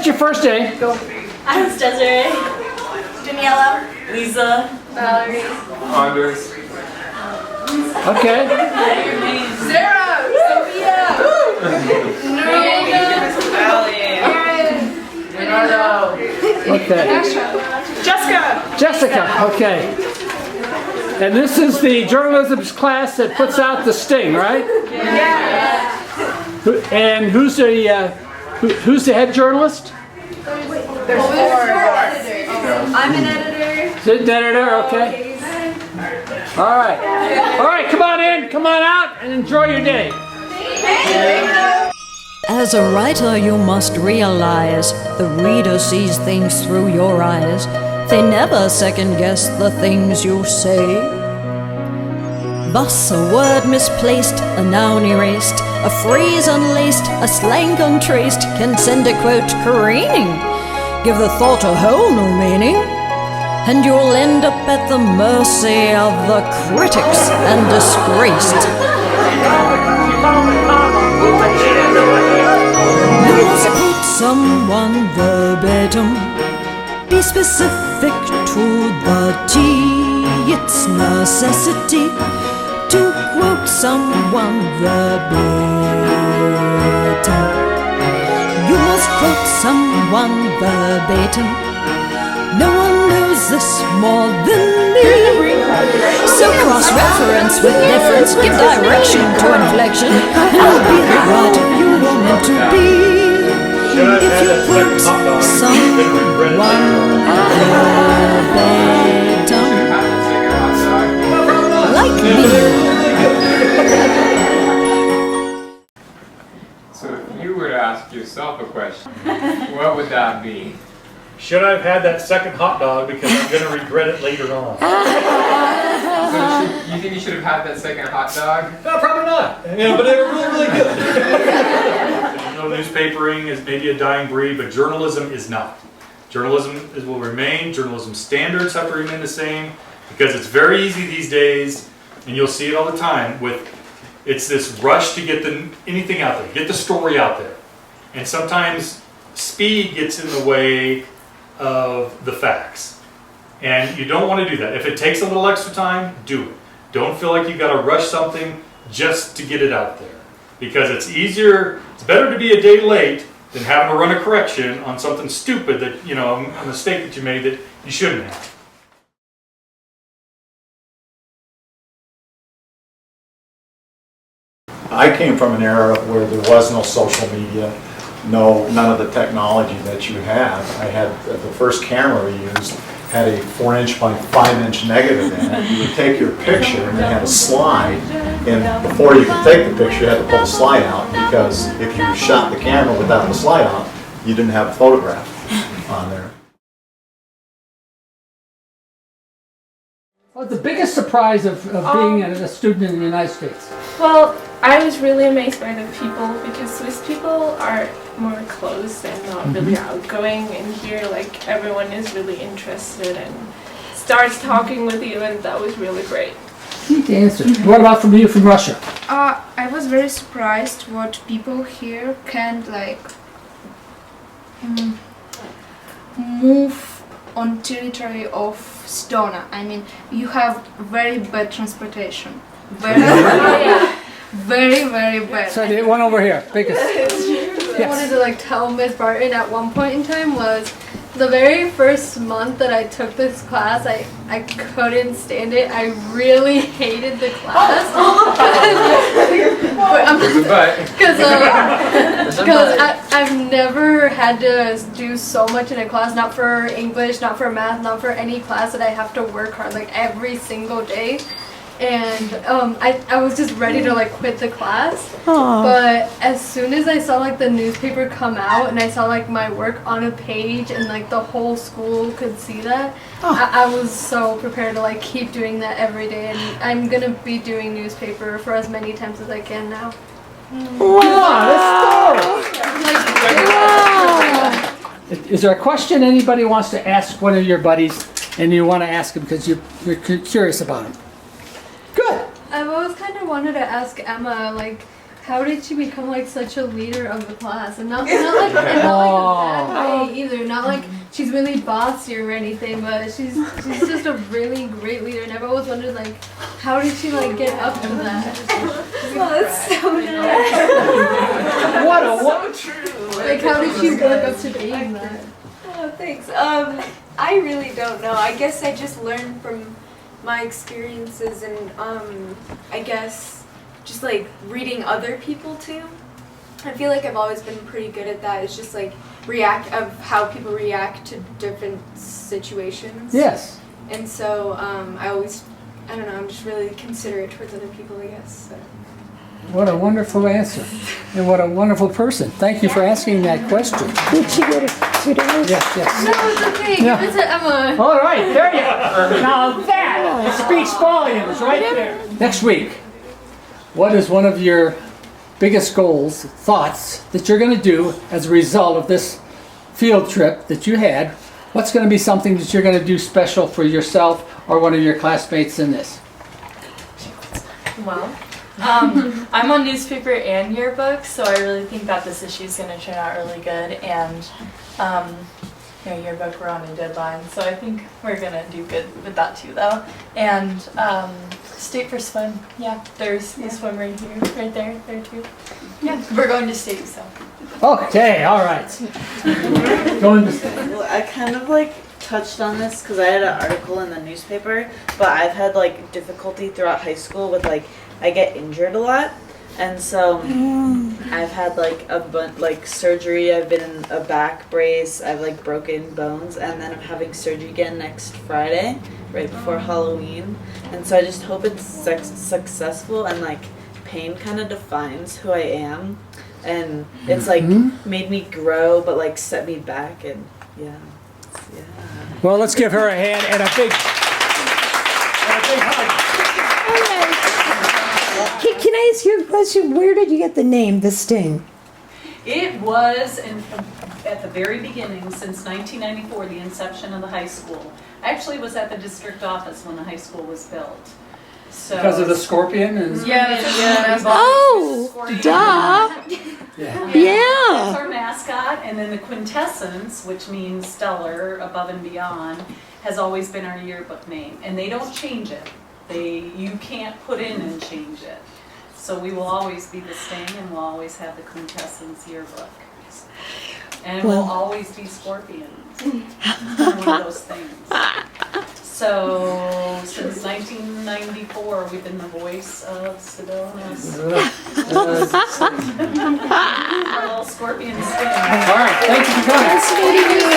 missed your first day. I was Desiree. Daniela. Lisa. Valerie. Anders. Okay. Sarah. Sophia. Okay. Jessica. Okay. And this is the journalism class that puts out the sting, right? Yeah. And who's the head journalist? There's 4 editors. I'm an editor. Editor, okay. All right. All right, come on in, come on out, and enjoy your day. As a writer, you must realize the reader sees things through your eyes. They never second-guess the things you say. Thus, a word misplaced, a noun erased, a phrase unlaced, a slang untraced can send a quote careening. Give the thought a whole new meaning, and you'll end up at the mercy of the critics and disgraced. You must quote someone verbatim. Be specific to the T. It's necessity to quote someone verbatim. You must quote someone verbatim. No one knows this more than me. So cross-reference with difference, give direction to inflection, and you'll be the writer you were meant to be. If you quote someone verbatim, like me. So if you were to ask yourself a question, what would that be? Should I have had that second hot dog because I'm going to regret it later on? So you think you should have had that second hot dog? No, probably not. You know, but they were really, really good. You know, newspapering is maybe a dying breed, but journalism is not. Journalism will remain. Journalism standards have to remain the same because it's very easy these days, and you'll see it all the time. It's this rush to get anything out there, get the story out there, and sometimes speed gets in the way of the facts. And you don't want to do that. If it takes a little extra time, do it. Don't feel like you've got to rush something just to get it out there. Because it's better to be a day late than having to run a correction on something stupid that, you know, a mistake that you made that you shouldn't have. I came from an era where there was no social media, none of the technology that you have. I had the first camera we used had a 4" by 5" negative in it. You would take your picture and it had a slide, and before you could take the picture, you had to pull the slide out, because if you shot the camera without the slide out, you didn't have a photograph on there. What's the biggest surprise of being a student in the United States? Well, I was really amazed by the people, because Swiss people are more closed and not really outgoing, and here like everyone is really interested and starts talking with you, and that was really great. Neat answer. What about from you from Russia? I was very surprised what people here can like move on territory of Sedona. I mean, you have very bad transportation. Very, very bad. So the one over here, biggest. I wanted to like tell Miss Barton at one point in time was the very first month that I took this class, I couldn't stand it. I really hated the class. Because I've never had to do so much in a class, not for English, not for math, not for any class that I have to work hard like every single day. And I was just ready to like quit the class. Aww. But as soon as I saw like the newspaper come out and I saw like my work on a page and like the whole school could see that, I was so prepared to like keep doing that every day, and I'm gonna be doing newspaper for as many times as I can now. Wow! Is there a question anybody wants to ask one of your buddies, and you want to ask them because you're curious about them? Good. I've always kind of wanted to ask Emma, like, how did she become like such a leader of the class, and not like in a bad way, really bossy or anything, but she's just a really great leader. And I've always wondered, like, how did she like get up to that? Oh, that's so nice. What a So true. Like, how did she work up to being that? Oh, thanks. I really don't know. I guess I just learned from my experiences and I guess just like reading other people too. I feel like I've always been pretty good at that. It's just like how people react to different situations. Yes. And so I don't know, I'm just really considerate towards other people, I guess. So. What a wonderful answer. And what a wonderful person. Thank you for asking that question. Did she go to Sedona? Yes, yes. No, it's okay. Yeah. Give it to Emma. All right, there you go. Now that speaks volumes right there. Next week, what is one of your biggest goals, thoughts that you're going to do as a result of this field trip that you had? What's going to be something that you're going to do special for yourself or one of your classmates in this? Well, I'm on newspaper and yearbook, so I really think that this issue is going to turn out really good. And yearbook, we're on a deadline, so I think we're going to do good with that too, though. And state for swim, yeah, there's the swim right here, right there too. Yeah, we're going to state, so. Okay, all right. Going to state. Well, I kind of like touched on this because I had an article in the newspaper, but I've had like difficulty throughout high school with like I get injured a lot, and so I've had like surgery. I've been in a back brace. I've like broken bones, and then I'm having surgery again next Friday, right before Halloween. And so I just hope it's successful, and like pain kind of defines who I am, and it's like made me grow, but like set me back, and yeah. Well, let's give her a hand and a big hug. Can I ask you a question? Where did you get the name, The Sting? It was at the very beginning, since 1994, the inception of the high school. I actually was at the district office when the high school was built. So Because of the scorpion? And yeah. Oh, duh. That's our mascot, and then the quintessence, which means stellar, above and beyond, has always been our yearbook name, and they don't change it. You can't put in and change it. So we will always be the Sting, and we'll always have the quintessence yearbook. And it will always be scorpions. One of those things. So since 1994, we've been the voice of Sedona. Our little scorpion Sting. All right, thank you for coming.